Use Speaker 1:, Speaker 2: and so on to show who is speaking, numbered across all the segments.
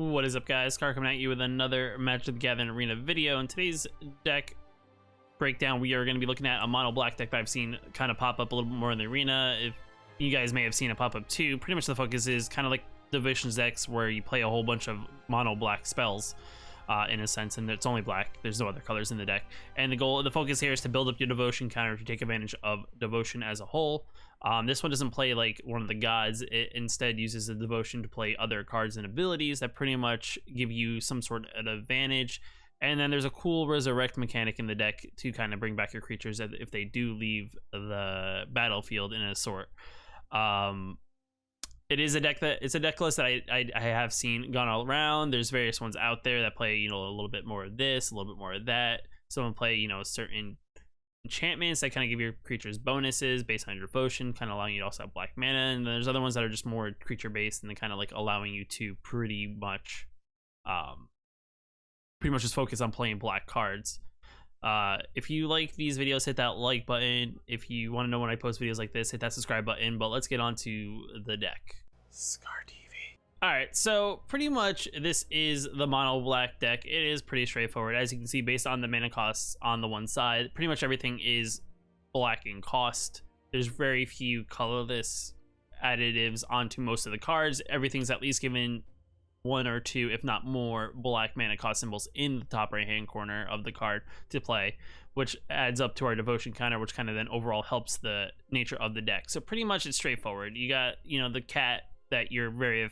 Speaker 1: What is up, guys? Car coming at you with another Magic the Gathering Arena video. In today's deck breakdown, we are going to be looking at a mono black deck that I've seen kind of pop up a little bit more in the arena. If you guys may have seen it pop up too, pretty much the focus is kind of like Divisions decks where you play a whole bunch of mono black spells in a sense, and it's only black. There's no other colors in the deck. And the focus here is to build up your devotion counter to take advantage of devotion as a whole. This one doesn't play like one of the gods. It instead uses the devotion to play other cards and abilities that pretty much give you some sort of advantage. And then there's a cool resurrect mechanic in the deck to kind of bring back your creatures if they do leave the battlefield in a sort. It's a deck list that I have seen gone all around. There's various ones out there that play, a little bit more of this, a little bit more of that. Some play, certain enchantments that kind of give your creatures bonuses based on your devotion, kind of allowing you to also have black mana. And then there's other ones that are just more creature based and then kind of like allowing you to pretty much just focus on playing black cards. If you like these videos, hit that like button. If you want to know when I post videos like this, hit that subscribe button. But let's get on to the deck. Scar TV. Alright, so pretty much this is the mono black deck. It is pretty straightforward. As you can see, based on the mana costs on the one side, pretty much everything is black in cost. There's very few colorless additives onto most of the cards. Everything's at least given one or two, if not more, black mana cost symbols in the top right hand corner of the card to play, which adds up to our devotion counter, which kind of then overall helps the nature of the deck. So pretty much it's straightforward. You got the cat that you're very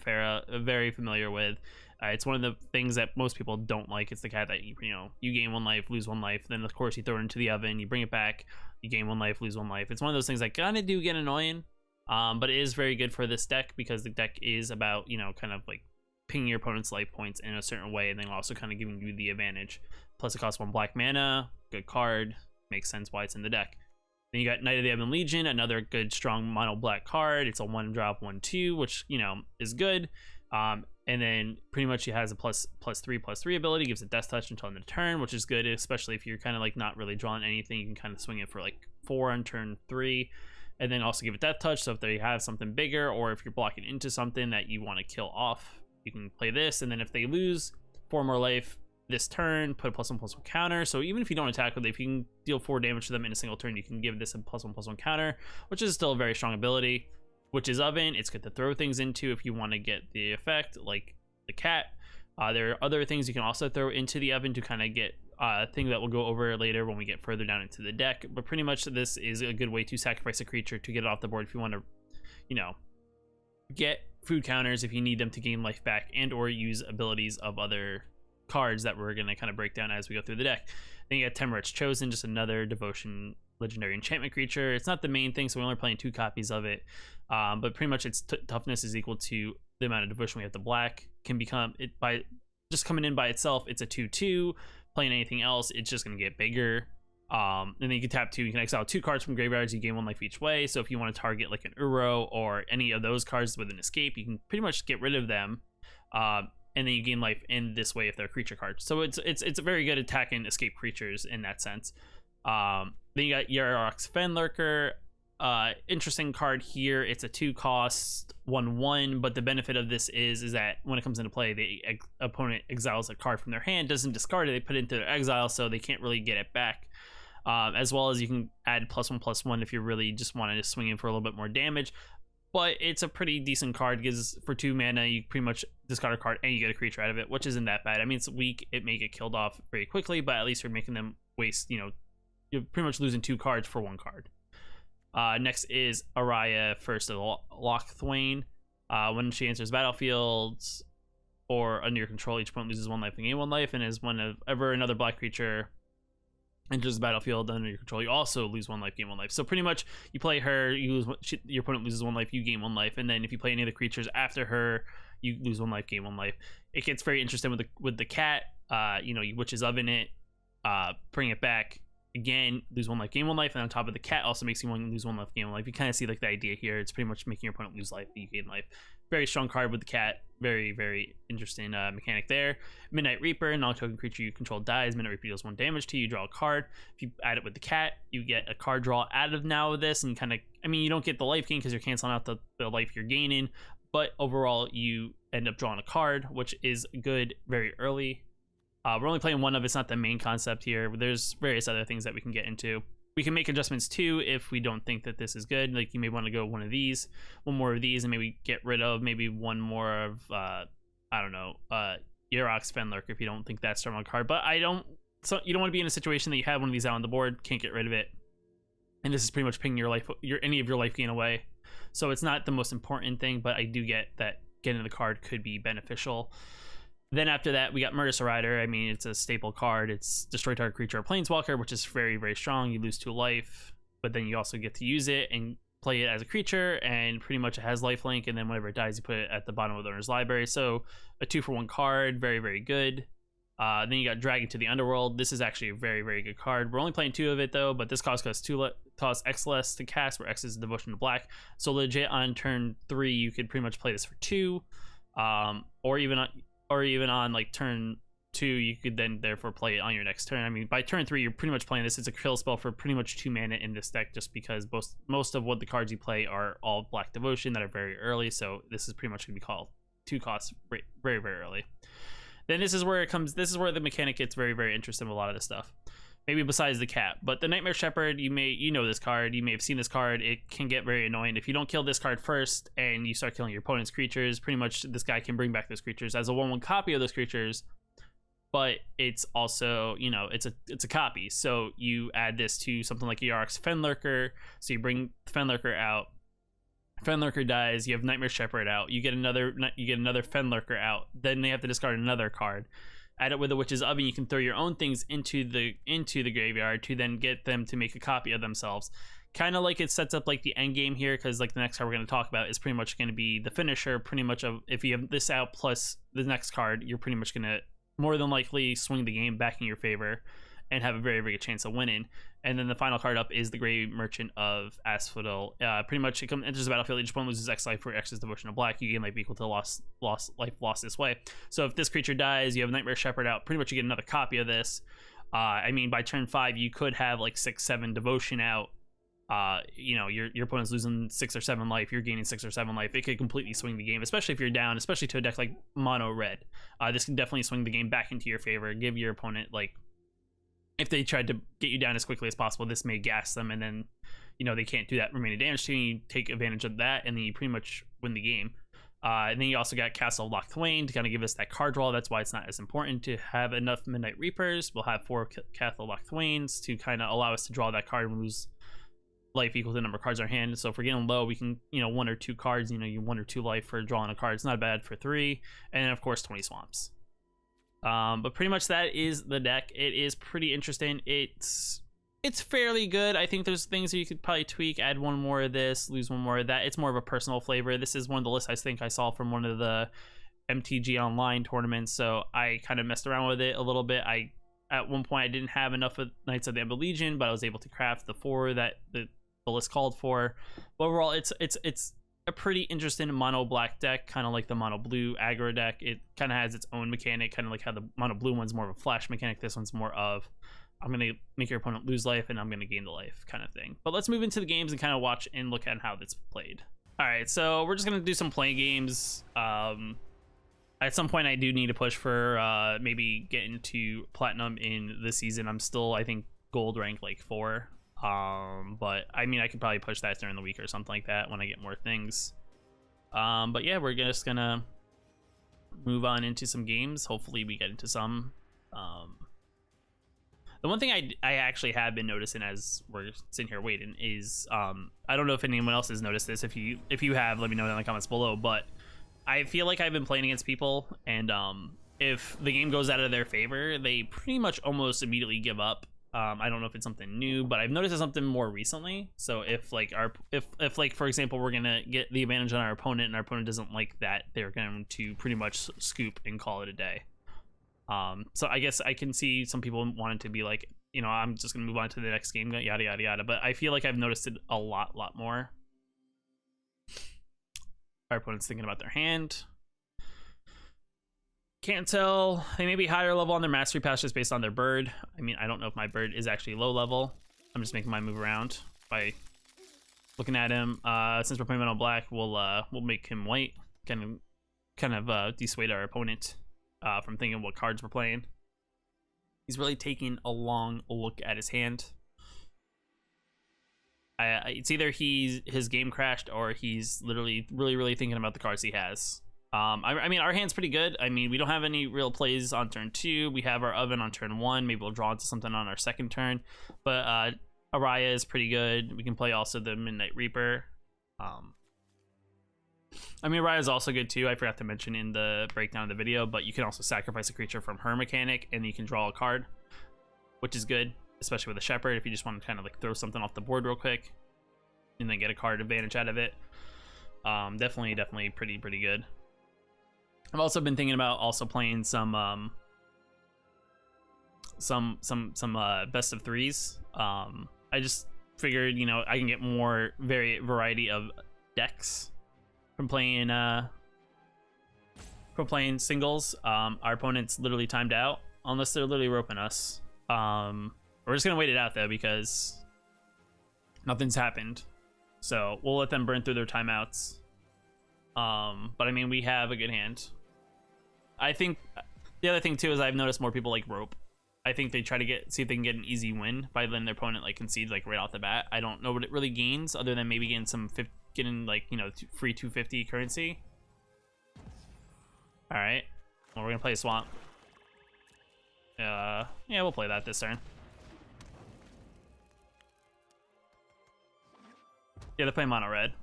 Speaker 1: familiar with. It's one of the things that most people don't like. It's the cat that you gain one life, lose one life, then of course you throw it into the oven, you bring it back, you gain one life, lose one life. It's one of those things that kind of do get annoying, but it is very good for this deck because the deck is about kind of like pinging your opponent's life points in a certain way, and then also kind of giving you the advantage. Plus it costs 1 black mana, good card, makes sense why it's in the deck. Then you got Knight of the Ebon Legion, another good strong mono black card. It's a 1-drop 1/2, which is good. And then pretty much it has a +3/+3 ability, gives it Death Touch until end of turn, which is good, especially if you're kind of like not really drawing anything. You can kind of swing it for like 4 on turn 3, and then also give it Death Touch. So if they have something bigger, or if you're blocking into something that you want to kill off, you can play this. And then if they lose 4 more life this turn, put a +1/+1 counter. So even if you don't attack with it, if you can deal 4 damage to them in a single turn, you can give this a +1/+1 counter, which is still a very strong ability. Which is oven. It's good to throw things into if you want to get the effect, like the cat. There are other things you can also throw into the oven to kind of get a thing that we'll go over later when we get further down into the deck. But pretty much this is a good way to sacrifice a creature to get it off the board if you want to, get food counters if you need them to gain life back, and or use abilities of other cards that we're going to kind of break down as we go through the deck. Then you got Temeric's Chosen, just another devotion legendary enchantment creature. It's not the main thing, so we're only playing 2 copies of it, but pretty much its toughness is equal to the amount of devotion we have. The black can become it by just coming in by itself. It's a 2/2. Playing anything else, it's just going to get bigger. And then you can tap 2. You can exile 2 cards from graveyards. You gain 1 life each way. So if you want to target like an Uro or any of those cards with an escape, you can pretty much get rid of them, and then you gain life in this way if they're creature cards. So it's very good attacking escape creatures in that sense. Then you got Yarok's Fenlurker. Interesting card here. It's a 2-cost 1/1, but the benefit of this is that when it comes into play, the opponent exiles a card from their hand, doesn't discard it, they put it into their exile, so they can't really get it back. As well as you can add +1/+1 if you really just wanted to swing in for a little bit more damage. But it's a pretty decent card because for 2 mana, you pretty much discard a card and you get a creature out of it, which isn't that bad. I mean, it's weak, it may get killed off very quickly, but at least you're making them waste, you're pretty much losing 2 cards for 1 card. Next is Ayara, First of Locthwain. When she enters battlefields or under your control, each opponent loses 1 life and gain 1 life, and as whenever another black creature enters the battlefield under your control, you also lose 1 life, gain 1 life. So pretty much you play her, your opponent loses 1 life, you gain 1 life, and then if you play any of the creatures after her, you lose 1 life, gain 1 life. It gets very interesting with the cat. You witch's oven it, bring it back again, lose 1 life, gain 1 life, and on top of the cat also makes you lose 1 life, gain 1 life. You kind of see like the idea here. It's pretty much making your opponent lose life, you gain life. Very strong card with the cat. Very interesting mechanic there. Midnight Reaper, non-token creature you control dies. Midnight Reaper deals 1 damage to you. You draw a card. If you add it with the cat, you get a card draw out of now of this, and kind of, you don't get the life gain because you're canceling out the life you're gaining, but overall you end up drawing a card, which is good very early. We're only playing one of it's not the main concept here. There's various other things that we can get into. We can make adjustments too if we don't think that this is good. Like you may want to go one more of these, and maybe get rid of maybe one more of I don't know, Yarok's Fenlurker if you don't think that's a strong card. But so you don't want to be in a situation that you have one of these out on the board, can't get rid of it, and this is pretty much picking any of your life gain away. So it's not the most important thing, but I do get that getting the card could be beneficial. Then after that, we got Murderous Rider. I mean, it's a staple card. It's destroy target creature or planeswalker, which is very, very strong. You lose 2 life, but then you also get to use it and play it as a creature, and pretty much it has lifelink, and then whenever it dies, you put it at the bottom of the owner's library. So a 2-for-1 card, very, very good. Then you got Dragon to the Underworld. This is actually a very, very good card. We're only playing 2 of it, though, but this costs X less to cast, where X is Devotion to Black. So legit, on turn 3, you could pretty much play this for 2, or even on like turn 2, you could then therefore play it on your next turn. I mean, by turn 3, you're pretty much playing this. It's a kill spell for pretty much 2 mana in this deck, just because most of what the cards you play are all Black Devotion that are very early. So this is pretty much going to be called 2 costs very, very early. Then this is where the mechanic gets very, very interesting with a lot of this stuff. Maybe besides the cap, but the Nightmare Shepherd, you know this card, you may have seen this card. It can get very annoying if you don't kill this card first and you start killing your opponent's creatures. Pretty much this guy can bring back those creatures as a 1/1 copy of those creatures, but it's also, you know, it's a copy. So you add this to something like Yarok's Fenlurker. So you bring Fenlurker out, Fenlurker dies, you have Nightmare Shepherd out, you get another Fenlurker out, then they have to discard another card. Add it with the Witch's Oven, you can throw your own things into the graveyard to then get them to make a copy of themselves. Kind of like it sets up like the end game here, because like the next card we're going to talk about is pretty much going to be the finisher. Pretty much of if you have this out plus the next card, you're pretty much going to more than likely swing the game back in your favor and have a very, very good chance of winning. And then the final card up is the Grave Merchant of Asphodel. Pretty much it enters the battlefield, each opponent loses X life for X's Devotion to Black. You gain life equal to life lost this way. So if this creature dies, you have Nightmare Shepherd out, pretty much you get another copy of this. I mean, by turn 5, you could have like 6-7 Devotion out. You know, your opponent's losing 6 or 7 life, you're gaining 6 or 7 life. It could completely swing the game, especially if you're down, especially to a deck like Mono Red. This can definitely swing the game back into your favor, give your opponent, like, if they tried to get you down as quickly as possible, this may gas them, and then, you know, they can't do that remaining damage to you. You take advantage of that, and then you pretty much win the game. And then you also got Castle Locthwain to kind of give us that card draw. That's why it's not as important to have enough Midnight Reapers. We'll have 4 Castle Locthwains to kind of allow us to draw that card and lose life equal to the number of cards in our hand. So if we're getting low, we can, you know, 1 or 2 cards, you know, you 1 or 2 life for drawing a card. It's not bad for 3. And then, of course, 20 Swamps. But pretty much that is the deck. It is pretty interesting. It's fairly good. I think there's things that you could probably tweak, add 1 more of this, lose 1 more of that. It's more of a personal flavor. This is one of the lists I think I saw from one of the MTG Online tournaments, so I kind of messed around with it a little bit. At one point I didn't have enough of Knights of the Ember Legion, but I was able to craft the 4 that the list called for. But overall, it's a pretty interesting mono black deck, kind of like the mono blue aggro deck. It kind of has its own mechanic, kind of like how the mono blue one's more of a flash mechanic. This one's more of, I'm going to make your opponent lose life and I'm going to gain the life kind of thing. But let's move into the games and kind of watch and look at how it's played. All right, so we're just going to do some playing games. At some point I do need to push for maybe getting to platinum in this season. I'm still, I think, gold rank like 4. But I mean, I could probably push that during the week or something like that when I get more things. But yeah, we're just gonna move on into some games. Hopefully we get into some. The one thing I actually have been noticing as we're sitting here waiting is, I don't know if anyone else has noticed this. If you have, let me know in the comments below. But I feel like I've been playing against people, and if the game goes out of their favor, they pretty much almost immediately give up. I don't know if it's something new, but I've noticed something more recently. So if like for example, we're gonna get the advantage on our opponent and our opponent doesn't like that, they're going to pretty much scoop and call it a day. So I guess I can see some people wanting to be like, you know, I'm just gonna move on to the next game, yada yada yada. But I feel like I've noticed it a lot more. Our opponent's thinking about their hand. Can't tell. They may be higher level on their mastery pass just based on their bird. I mean, I don't know if my bird is actually low level. I'm just making my move around by looking at him. Since we're playing on black, we'll make him white. Kind kind of dissuade our opponent from thinking what cards we're playing. He's really taking a long look at his hand. It's either his game crashed or he's literally really thinking about the cards he has. I mean, our hand's pretty good. I mean, we don't have any real plays on turn 2. We have our oven on turn 1. Maybe we'll draw into something on our second turn. But Araya is pretty good. We can play also the Midnight Reaper. I mean, Araya is also good too. I forgot to mention in the breakdown of the video, but you can also sacrifice a creature from her mechanic and you can draw a card, which is good, especially with a Shepard if you just want to kind of like throw something off the board real quick and then get a card advantage out of it. Definitely pretty good. I've also been thinking about also playing some best of 3s. I just figured, you know, I can get more variety of decks from playing singles. Our opponent's literally timed out unless they're literally roping us. We're just gonna wait it out though because nothing's happened, so we'll let them burn through their timeouts. But I mean, we have a good hand. I think the other thing too is I've noticed more people like rope. I think they try to see if they can get an easy win by letting their opponent like concede like right off the bat. I don't know what it really gains other than maybe getting like, you know, free 250 currency. All right, well, we're gonna play a swamp. Yeah, we'll play that this turn. Yeah, they're playing mono red.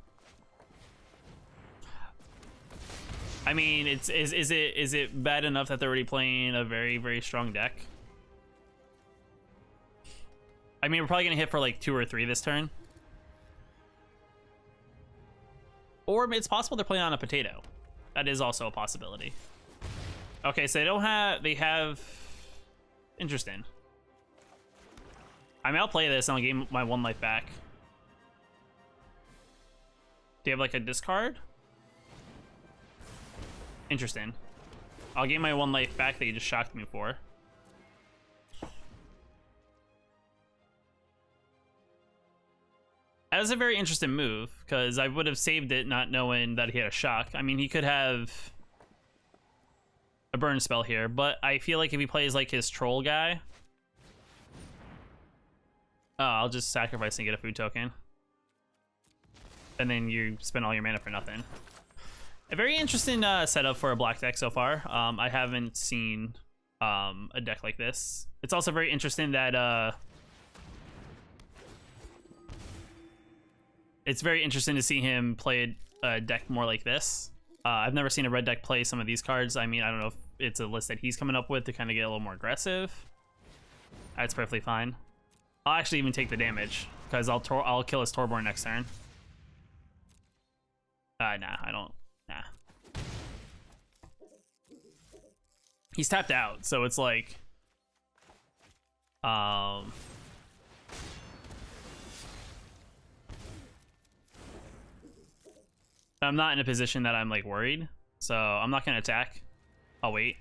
Speaker 1: I mean, is it bad enough that they're already playing a very strong deck? I mean, we're probably gonna hit for like 2 or 3 this turn. Or it's possible they're playing on a potato. That is also a possibility. Okay, so they have interesting. I mean, I'll play this and I'll gain my 1 life back. Do you have like a discard? Interesting. I'll gain my 1 life back that you just shocked me for. That was a very interesting move, because I would have saved it not knowing that he had a shock. I mean, he could have a burn spell here, but I feel like if he plays like his troll guy... Oh, I'll just sacrifice and get a food token. And then you spend all your mana for nothing. A very interesting setup for a black deck so far. I haven't seen a deck like this. It's also very interesting that... It's very interesting to see him play a deck more like this. I've never seen a red deck play some of these cards. I mean, I don't know if it's a list that he's coming up with to kind of get a little more aggressive. That's perfectly fine. I'll actually even take the damage because I'll kill his Torborn next turn. Nah, I don't. Nah. He's tapped out, so it's like, I'm not in a position that I'm like worried, so I'm not gonna attack. I'll wait.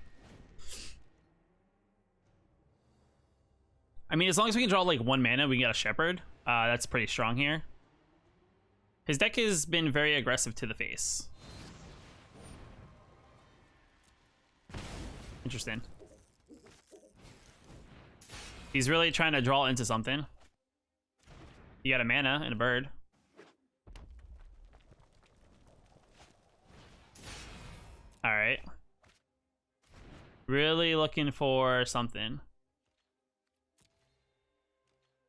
Speaker 1: I mean, as long as we can draw like 1 mana, we can get a Shepard. That's pretty strong here. His deck has been very aggressive to the face. Interesting. He's really trying to draw into something. You got a mana and a bird. All right. Really looking for something.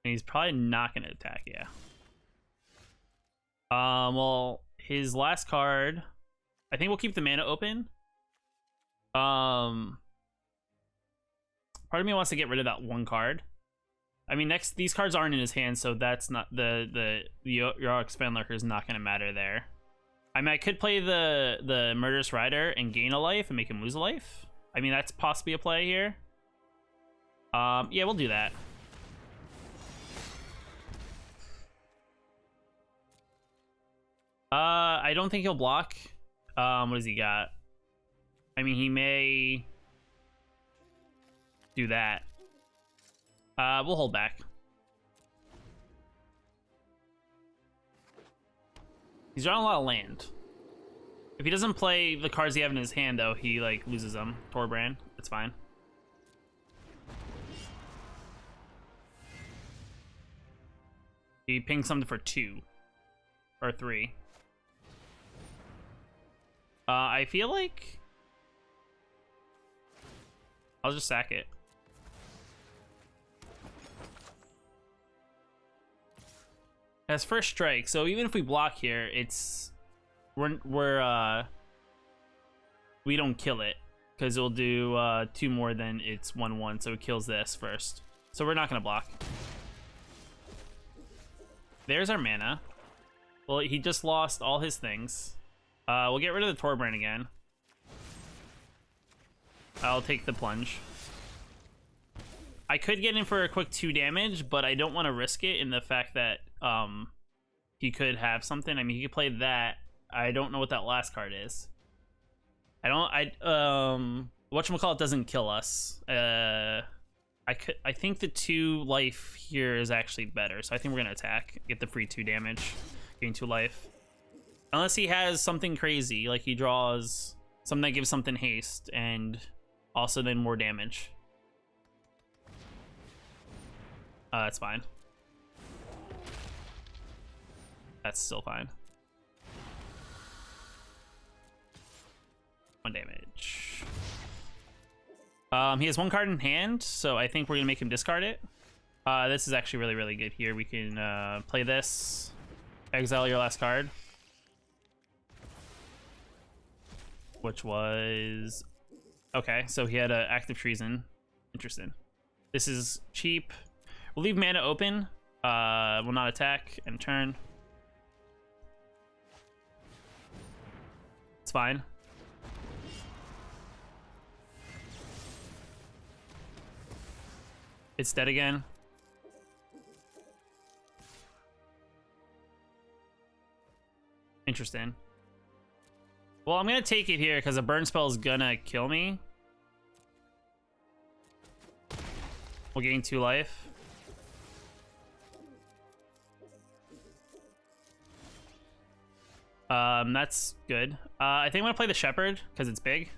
Speaker 1: And he's probably not gonna attack, yeah. Well, his last card, I think we'll keep the mana open. Part of me wants to get rid of that 1 card. I mean, these cards aren't in his hand, so that's not the Yarok Fenlurker is not gonna matter there. I mean, I could play the Murderous Rider and gain a life and make him lose a life. I mean, that's possibly a play here. Yeah, we'll do that. I don't think he'll block. What does he got? I mean, he may do that. We'll hold back. He's drawing a lot of land. If he doesn't play the cards he have in his hand, though, he like loses them. Torbrand, it's fine. He pinged something for 2 or 3. I feel like I'll just sack it. As first strike, so even if we block here, it's we don't kill it because it'll do 2 more than its 1/1, so it kills this first. So we're not gonna block. There's our mana. Well, he just lost all his things. We'll get rid of the Torbrand again. I'll take the plunge. I could get in for a quick 2 damage, but I don't want to risk it in the fact that he could have something. I mean, he could play that. I don't know what that last card is. Whatchamacallit doesn't kill us. I think the 2 life here is actually better, so I think we're gonna attack, get the free 2 damage, gain 2 life. Unless he has something crazy, like he draws something that gives something haste and also then more damage. That's fine. That's still fine. 1 damage. He has 1 card in hand, so I think we're gonna make him discard it. This is actually really, really good here. We can play this, exile your last card, which was okay. So he had an active treason. Interesting. This is cheap. We'll leave mana open. Will not attack and turn. It's fine. It's dead again. Interesting. Well, I'm gonna take it here because a burn spell is gonna kill me. We'll gain 2 life. That's good. I think I'm gonna play the Shepard because it's big.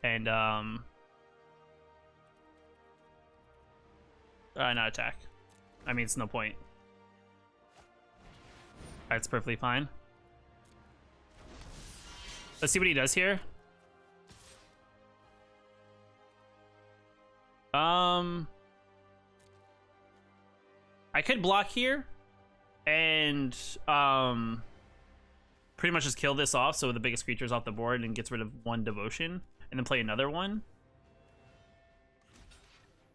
Speaker 1: And not attack. I mean, it's no point. That's perfectly fine. Let's see what he does here. I could block here and pretty much just kill this off, so the biggest creature's off the board and gets rid of 1 devotion, and then play another one.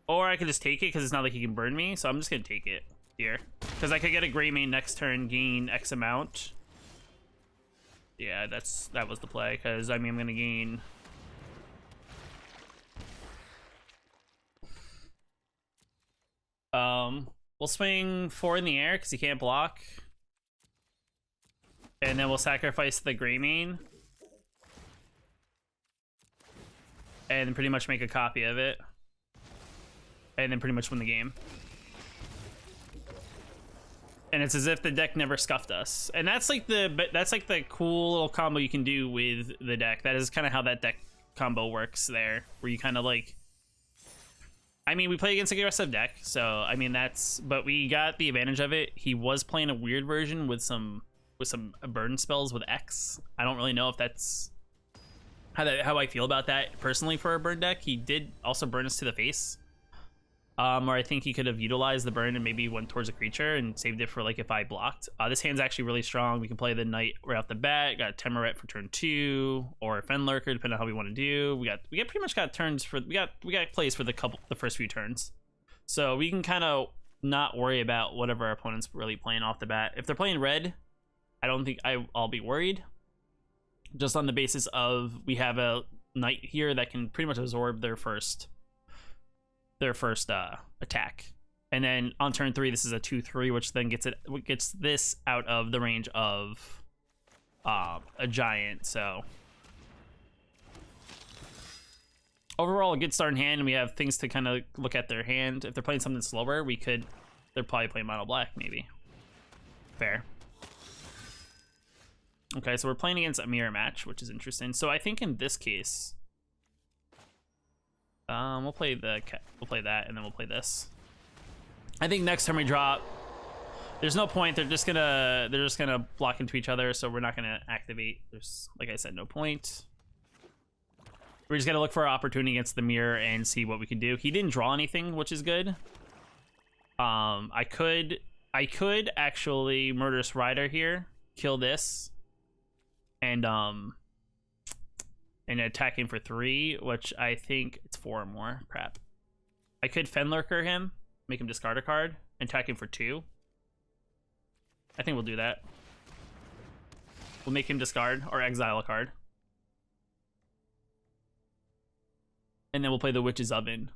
Speaker 1: Or I could just take it because it's not like he can burn me, so I'm just gonna take it here because I could get a Greymane next turn, gain X amount. Yeah, that was the play, because I mean I'm gonna gain we'll swing 4 in the air because he can't block, and then we'll sacrifice the Greymane and then pretty much make a copy of it, and then pretty much win the game. And it's as if the deck never scuffed us, and that's like the cool little combo you can do with the deck. That is kind of how that deck combo works there, where you kind of like, I mean, we play against a aggressive deck, so I mean but we got the advantage of it. He was playing a weird version with some burn spells with X. I don't really know if that's how I feel about that personally for a burn deck. He did also burn us to the face. Or I think he could have utilized the burn and maybe went towards a creature and saved it for like if I blocked. This hand's actually really strong. We can play the Knight right off the bat. Got a Temerate for turn 2, or a Fenlurker, depending on how we want to do. We pretty much got turns for we got plays for the first few turns, so we can kind of not worry about whatever our opponent's really playing off the bat. If they're playing red, I don't think I'll be worried. Just on the basis of we have a Knight here that can pretty much absorb their first attack, and then on turn 3 this is a 2/3, which then gets this out of the range of a giant. So overall a good start in hand, and we have things to kind of look at their hand. If they're playing something slower, they're probably playing mono black, maybe. Fair. Okay, so we're playing against a mirror match, which is interesting. So I think in this case, we'll play that, and then we'll play this. I think next time we drop, there's no point. They're just gonna block into each other, so we're not gonna activate. There's, like I said, no point. We're just gonna look for an opportunity against the mirror and see what we can do. He didn't draw anything, which is good. I could actually Murderous Rider here, kill this, and attack him for 3, which I think it's 4 or more. Crap. I could Fenlurker him, make him discard a card, and attack him for 2. I think we'll do that. We'll make him discard or exile a card. And then we'll play the Witch's Oven,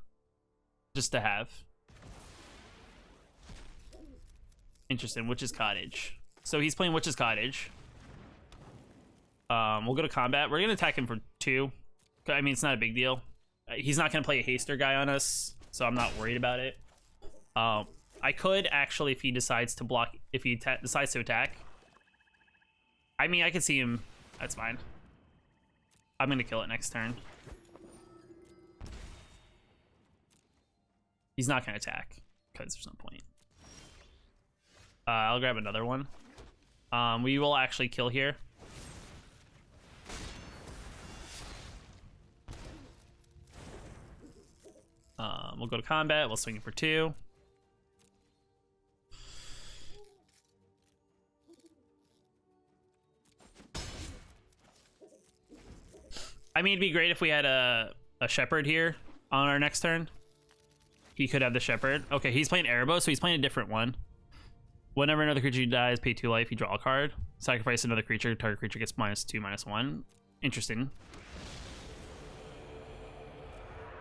Speaker 1: just to have. Interesting, Witch's Cottage. So he's playing Witch's Cottage. We'll go to combat. We're gonna attack him for 2. I mean, it's not a big deal. He's not gonna play a haster guy on us, so I'm not worried about it. I could actually, if he decides to block, if he decides to attack. I mean, I could see him. That's fine. I'm gonna kill it next turn. He's not gonna attack because there's no point. I'll grab another one. We will actually kill here. We'll go to combat. We'll swing it for 2. I mean, it'd be great if we had a Shepard here on our next turn. He could have the Shepard. Okay, he's playing Erebos, so he's playing a different one. Whenever another creature dies, pay 2 life, you draw a card. Sacrifice another creature, target creature gets -2/-1. Interesting.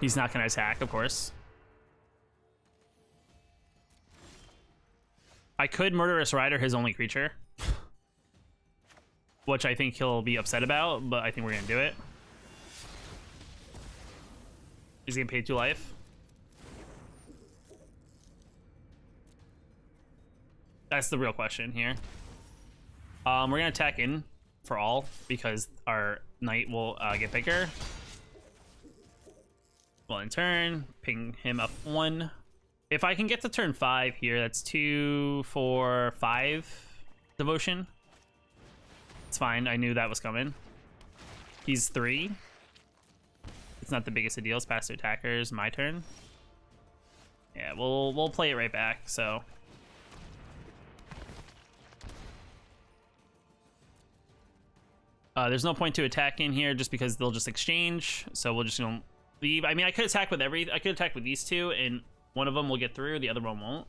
Speaker 1: He's not going to attack, of course. I could Murderous Rider his only creature, which I think he'll be upset about, but I think we're going to do it. He's going to pay 2 life. That's the real question here. We're going to attack in for all because our knight will get bigger. Well, in turn, ping him up 1. If I can get to turn 5 here, that's 2, 4, 5 devotion. It's fine. I knew that was coming. He's 3. It's not the biggest of deals. Pass to attackers. My turn. Yeah, we'll play it right back. So. There's no point to attack in here just because they'll just exchange. So we'll just leave. I mean, I could attack with I could attack with these 2, and one of them will get through, the other one won't.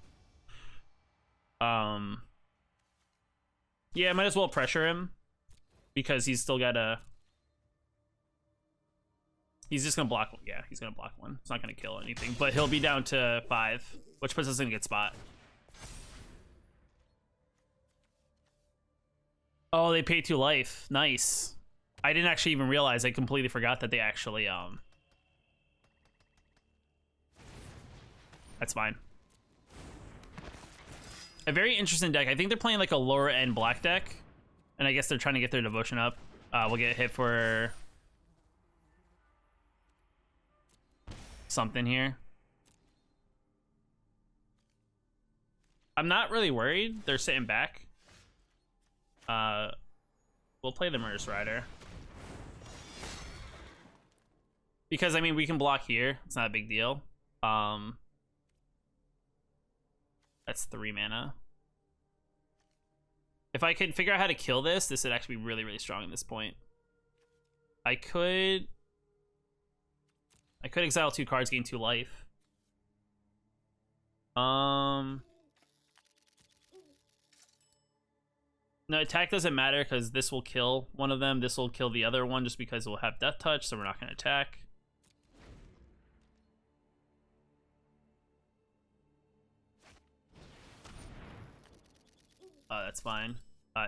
Speaker 1: Yeah, I might as well pressure him because he's still got a. He's just gonna block. Yeah, he's gonna block 1. It's not gonna kill anything, but he'll be down to 5, which puts us in a good spot. Oh, they pay 2 life. Nice. I didn't actually even realize. I completely forgot that they actually That's fine. A very interesting deck. I think they're playing like a lower end black deck, and I guess they're trying to get their devotion up. We'll get hit for something here. I'm not really worried. They're sitting back. We'll play the Murderous Rider. Because, I mean, we can block here. It's not a big deal. That's 3 mana. If I could figure out how to kill this, this would actually be really, really strong at this point. I could exile 2 cards, gain 2 life. No, attack doesn't matter because this will kill one of them. This will kill the other one just because we'll have Death Touch, so we're not going to attack. That's fine.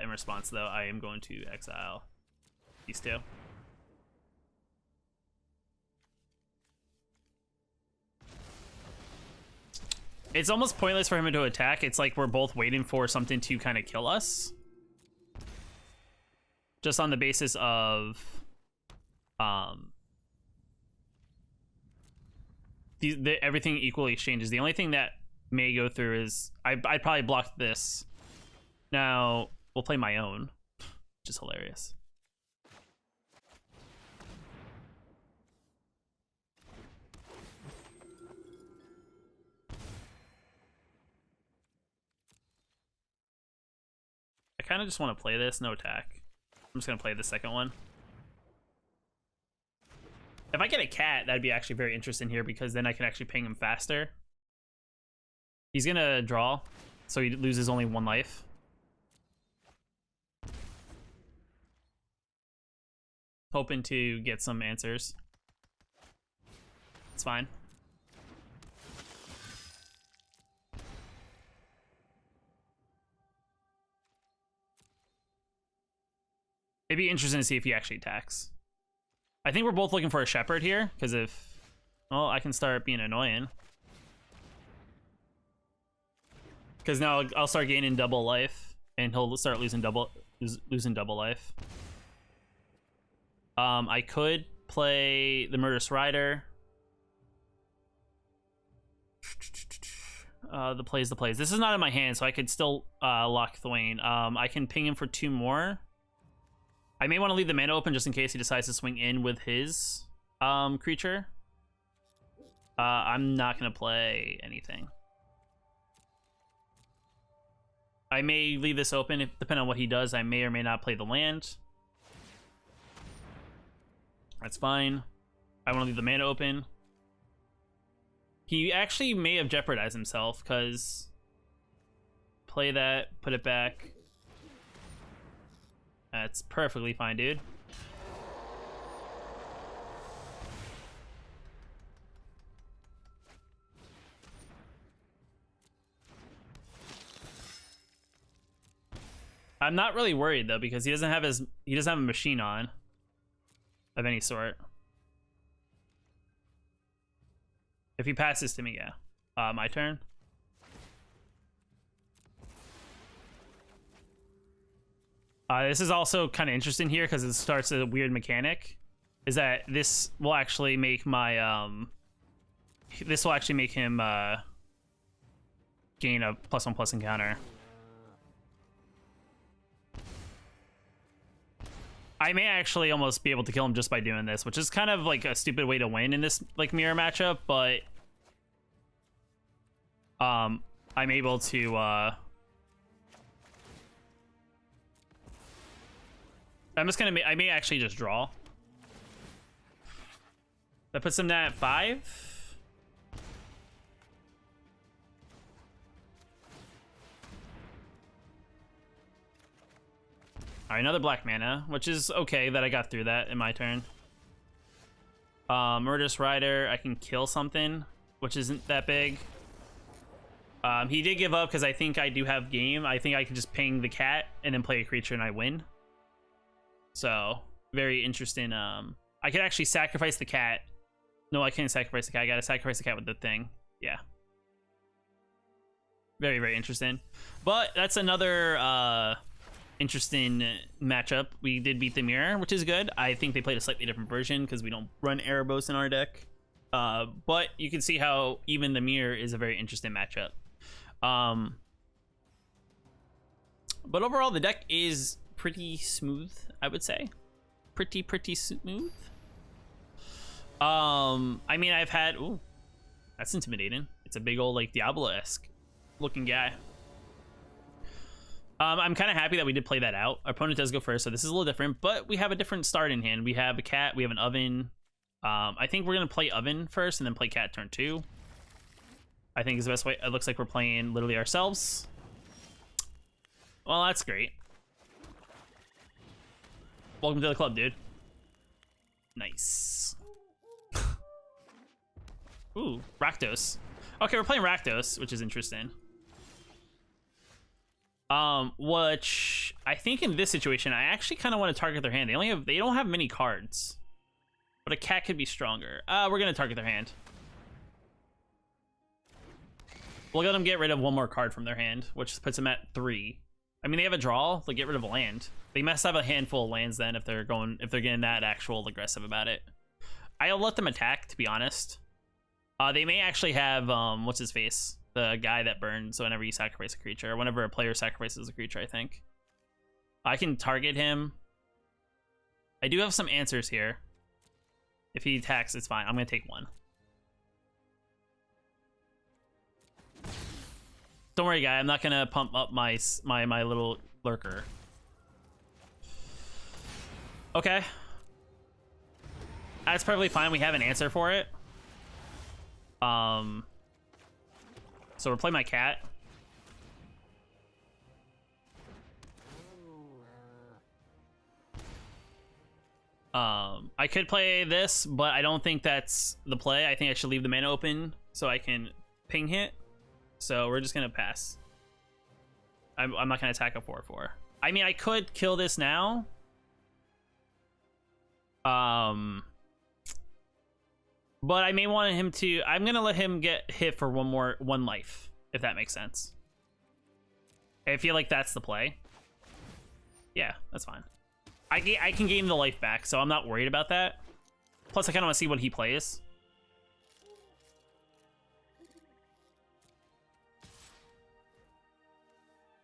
Speaker 1: In response, though, I am going to exile these 2. It's almost pointless for him to attack. It's like we're both waiting for something to kind of kill us. just on the basis of everything equally exchanges. The only thing that may go through is I'd probably block this. Now we'll play my own, which is hilarious. I kind of just want to play this, no attack. I'm just gonna play the second one. If I get a cat, that'd be actually very interesting here, because then I can actually ping him faster. He's gonna draw, so he loses only 1 life. Hoping to get some answers. It's fine. It'd be interesting to see if he actually attacks. I think we're both looking for a Shepard here, because if... well, I can start being annoying. Because now I'll start gaining double life, and he'll start losing double life. I could play the Murderous Rider. The plays. This is not in my hand, so I could still Locthwain. I can ping him for 2 more. I may want to leave the mana open just in case he decides to swing in with his creature. I'm not going to play anything. I may leave this open, depending on what he does. I may or may not play the land. That's fine. I want to leave the mana open. He actually may have jeopardized himself, because play that, put it back. That's perfectly fine, dude. I'm not really worried though, because he doesn't have a machine on of any sort. If he passes to me, yeah. My turn. This is also kind of interesting here, because it starts a weird mechanic. Is that this will actually make my this will actually make him gain a +1/+1 encounter. I may actually almost be able to kill him just by doing this, which is kind of like a stupid way to win in this like mirror matchup, but I'm able to I'm just gonna I may actually just draw. That puts him at 5. All right, another black mana, which is okay that I got through that in my turn. Murderous Rider, I can kill something, which isn't that big. He did give up because I think I do have game. I think I can just ping the cat and then play a creature and I win. So, very interesting. I could actually sacrifice the cat. No, I can't sacrifice the cat. I gotta sacrifice the cat with the thing. Yeah. Very, very interesting. But that's another interesting matchup. We did beat the mirror, which is good. I think they played a slightly different version because we don't run Erebos in our deck. But you can see how even the mirror is a very interesting matchup. But overall, the deck is pretty smooth, I would say. Pretty smooth. I mean, I've had... ooh, that's intimidating. It's a big old, like, Diablo-esque looking guy. I'm kind of happy that we did play that out. Our opponent does go first, so this is a little different, but we have a different start in hand. We have a cat, we have an oven. I think we're going to play oven first and then play cat turn 2. I think is the best way. It looks like we're playing literally ourselves. Well, that's great. Welcome to the club, dude. Nice. Ooh, Rakdos. Okay, we're playing Rakdos, which is interesting. Which I think in this situation, I actually kind of want to target their hand. They don't have many cards, but a cat could be stronger. We're gonna target their hand. We'll let them get rid of 1 more card from their hand, which puts them at 3. I mean, they have a draw. Like, get rid of a land. They must have a handful of lands then if they're getting that actual aggressive about it. I'll let them attack, to be honest. They may actually have what's his face, the guy that burns whenever you sacrifice a creature, or whenever a player sacrifices a creature. I think I can target him. I do have some answers here. If he attacks, it's fine. I'm gonna take one. Don't worry, guy. I'm not gonna pump up my little lurker. Okay, that's perfectly fine. We have an answer for it. So we'll play my cat. I could play this, but I don't think that's the play. I think I should leave the mana open so I can ping hit. So we're just gonna pass. I'm not gonna attack a 4/4. I mean, I could kill this now. But I may want him to. I'm gonna let him get hit for one life, if that makes sense. I feel like that's the play. Yeah, that's fine. I can gain the life back, so I'm not worried about that. Plus, I kind of want to see what he plays.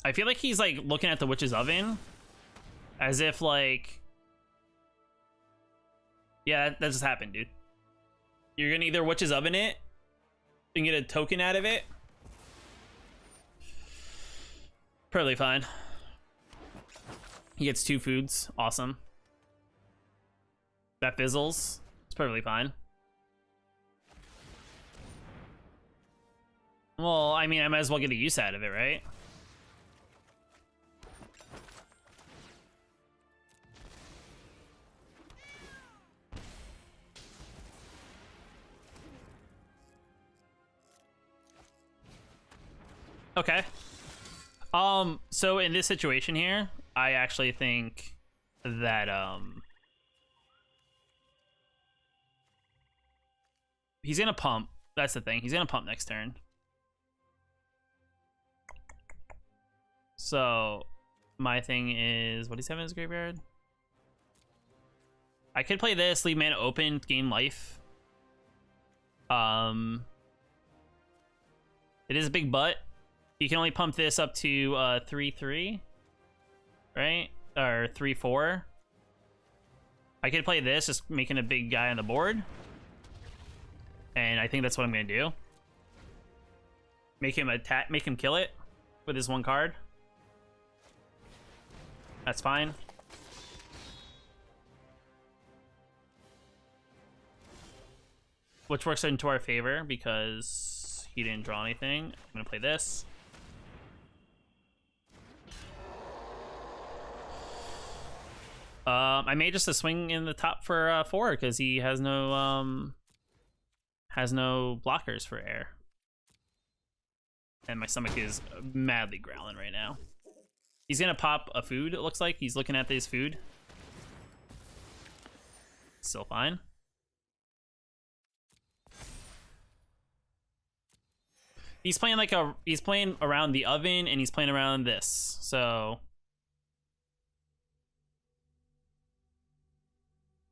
Speaker 1: I feel like he's like looking at the Witch's Oven, as if like, yeah, that just happened, dude. You're gonna either Witch's Oven it and get a token out of it. Perfectly fine. He gets 2 foods. Awesome. That fizzles. It's perfectly fine. Well, I mean, I might as well get a use out of it, right? Okay. So in this situation here, I actually think that he's gonna pump. That's the thing. He's gonna pump next turn. So my thing is, what does he have in his graveyard? I could play this, leave mana open, gain life. It is a big butt. You can only pump this up to 3/3, right? Or 3/4. I could play this, just making a big guy on the board. And I think that's what I'm gonna do. Make him attack, make him kill it with his 1 card. That's fine. Which works into our favor because he didn't draw anything. I'm gonna play this. I may just swing in the top for 4 because he has no blockers for air. And my stomach is madly growling right now. He's gonna pop a food, it looks like. He's looking at this food. Still fine. He's playing like he's playing around the oven and he's playing around this. So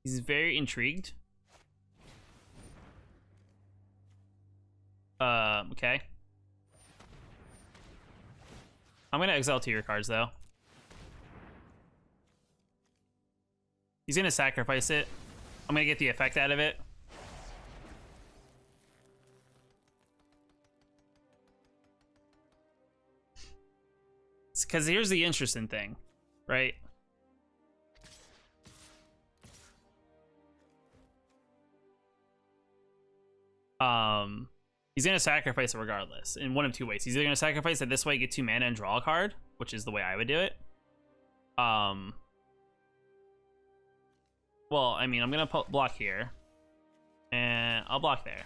Speaker 1: he's very intrigued. Okay. I'm gonna exile 2 your cards though. He's gonna sacrifice it. I'm gonna get the effect out of it. Because here's the interesting thing, right? He's gonna sacrifice it regardless in one of 2 ways. He's either gonna sacrifice it this way, get 2 mana and draw a card, which is the way I would do it. Well, I mean, I'm gonna block here, and I'll block there.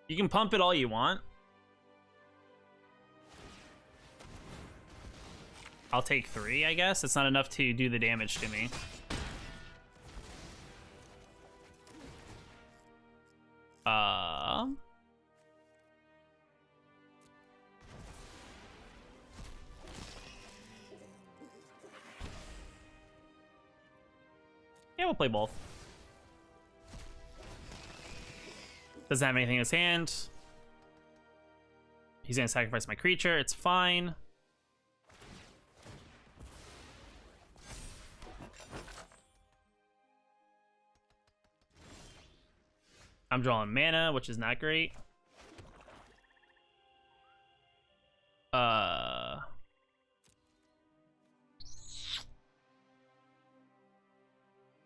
Speaker 1: You can pump it all you want. I'll take 3, I guess. It's not enough to do the damage to me. Yeah, we'll play both. Doesn't have anything in his hand. He's gonna sacrifice my creature. It's fine. I'm drawing mana, which is not great.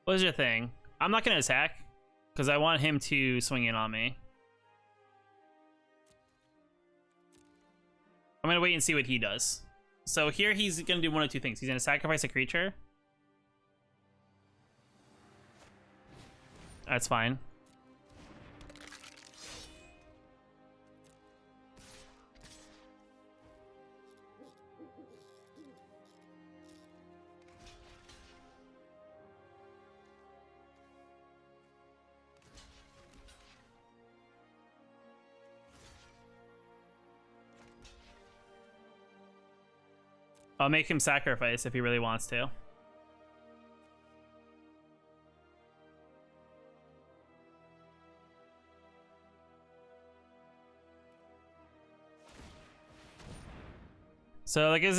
Speaker 1: What is your thing? I'm not gonna attack because I want him to swing in on me. I'm gonna wait and see what he does. So here he's gonna do one of two things. He's gonna sacrifice a creature. That's fine. I'll make him sacrifice if he really wants to. So like, it's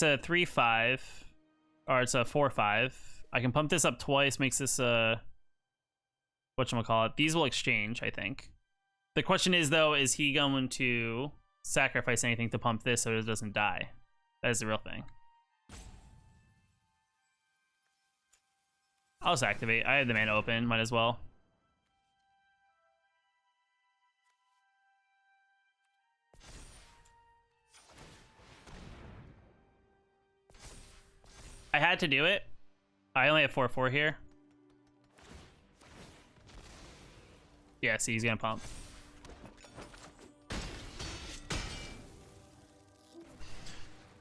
Speaker 1: a 3/5, or it's a 4/5. I can pump this up twice, makes this a whatchamacallit. These will exchange, I think. The question is though, is he going to sacrifice anything to pump this so it doesn't die? That is the real thing. I'll just activate. I have the mana open, might as well. I had to do it. I only have 4/4 here. Yeah, see, he's gonna pump.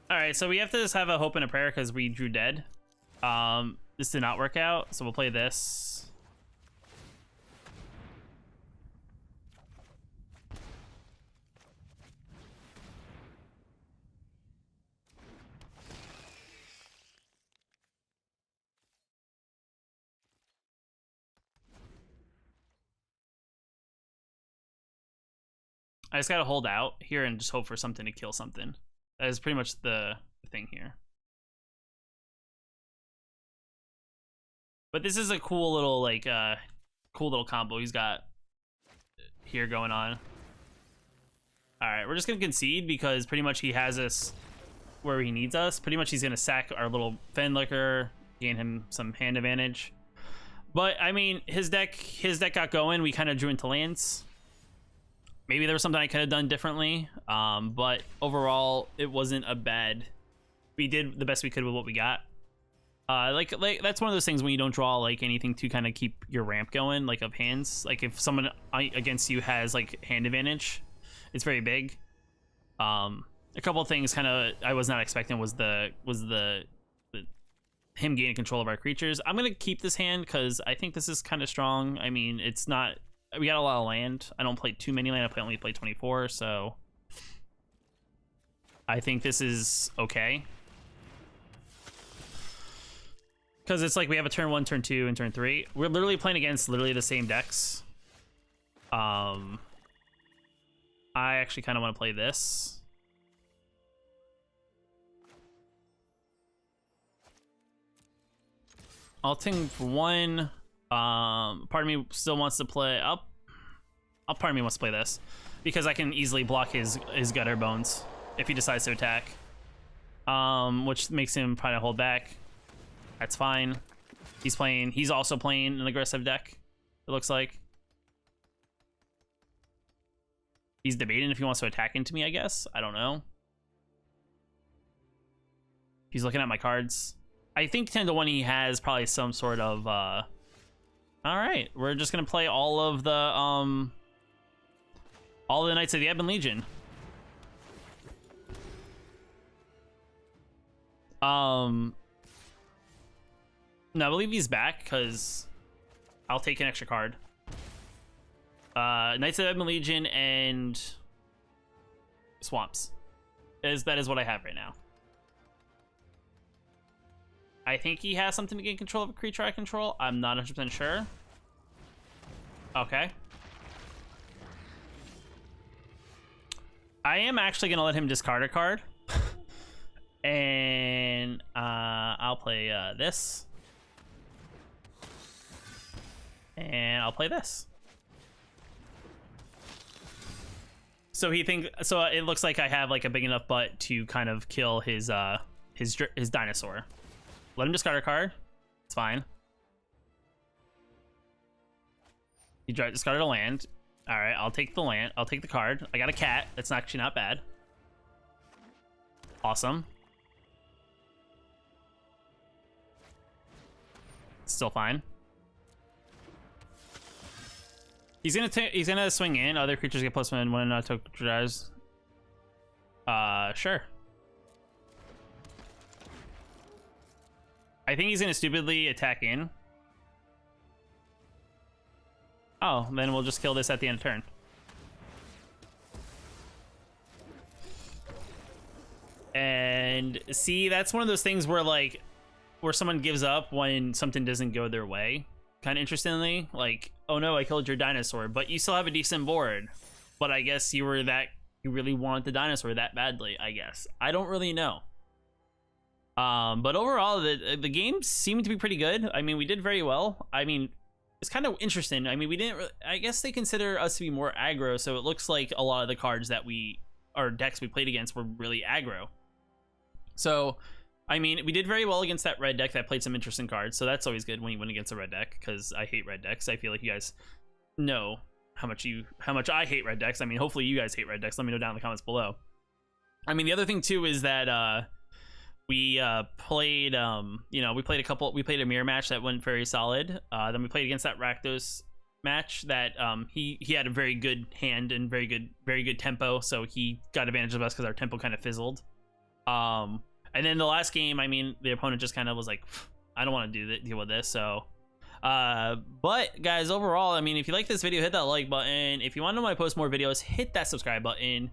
Speaker 1: Alright, so we have to just have a hope and a prayer because we drew dead. This did not work out, so we'll play this. I just gotta hold out here and just hope for something to kill something. That is pretty much the thing here. But this is a cool little, like, cool little combo he's got here going on. Alright, we're just gonna concede because pretty much he has us where he needs us. Pretty much he's gonna sack our little Fenlurker, gain him some hand advantage. But, I mean, his deck got going. We kind of drew into lands. Maybe there was something I could have done differently, but overall, it wasn't a bad... We did the best we could with what we got. Like that's one of those things when you don't draw like anything to kind of keep your ramp going, like of hands. Like if someone against you has like hand advantage, it's very big. A couple of things kind of I was not expecting was the him gaining control of our creatures. I'm gonna keep this hand because I think this is kind of strong. I mean, it's not... We got a lot of land. I don't play too many land. I only play 24, so I think this is okay. Because it's like we have a turn 1, turn 2, and turn 3. We're literally playing against literally the same decks. I actually kind of want to play this. I'll ting for 1. Part of me still wants to play up. Part of me wants to play this because I can easily block his gutter bones if he decides to attack, which makes him try to hold back. That's fine. He's also playing an aggressive deck, it looks like. He's debating if he wants to attack into me, I guess. I don't know. He's looking at my cards. I think 10 to 1 he has probably some sort of Alright, we're just gonna play all of the Knights of the Ebon Legion. No, I believe he's back because I'll take an extra card. Knights of the Ebon Legion and Swamps. That is what I have right now. I think he has something to gain control of a creature I control. I'm not 100% sure. Okay. I am actually going to let him discard a card. And I'll play this. And I'll play this. So it looks like I have like a big enough butt to kind of kill his dinosaur. Let him discard a card. It's fine. He discarded a land. All right, I'll take the land. I'll take the card. I got a cat. That's actually not bad. Awesome. Still fine. He's gonna swing in. Other creatures get +1 when token drives. Sure. I think he's gonna stupidly attack in. Oh, then we'll just kill this at the end of turn. And see, that's one of those things where like, where someone gives up when something doesn't go their way. Kind of interestingly, like, oh no, I killed your dinosaur, but you still have a decent board. But I guess you really want the dinosaur that badly, I guess. I don't really know. But overall, the game seemed to be pretty good. I mean, we did very well. I mean, it's kind of interesting. I mean, we didn't really, I guess they consider us to be more aggro, so it looks like a lot of the cards that our decks we played against were really aggro. So, I mean, we did very well against that red deck that played some interesting cards, so that's always good when you win against a red deck, because I hate red decks. I feel like you guys know how much I hate red decks. I mean, hopefully you guys hate red decks. Let me know down in the comments below. I mean, the other thing too is that we played we played a mirror match that went very solid. Then we played against that Rakdos match that he had a very good hand and very good tempo, so he got advantage of us because our tempo kind of fizzled. And then the last game, I mean, the opponent just kind of was like, I don't want to deal with this. So, but guys, overall, I mean, if you like this video, hit that like button. If you want to know when I post more videos, hit that subscribe button.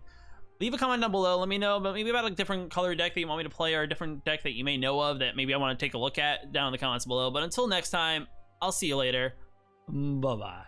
Speaker 1: Leave a comment down below. Let me know maybe about a different color deck that you want me to play, or a different deck that you may know of that maybe I want to take a look at down in the comments below. But until next time, I'll see you later. Bye-bye.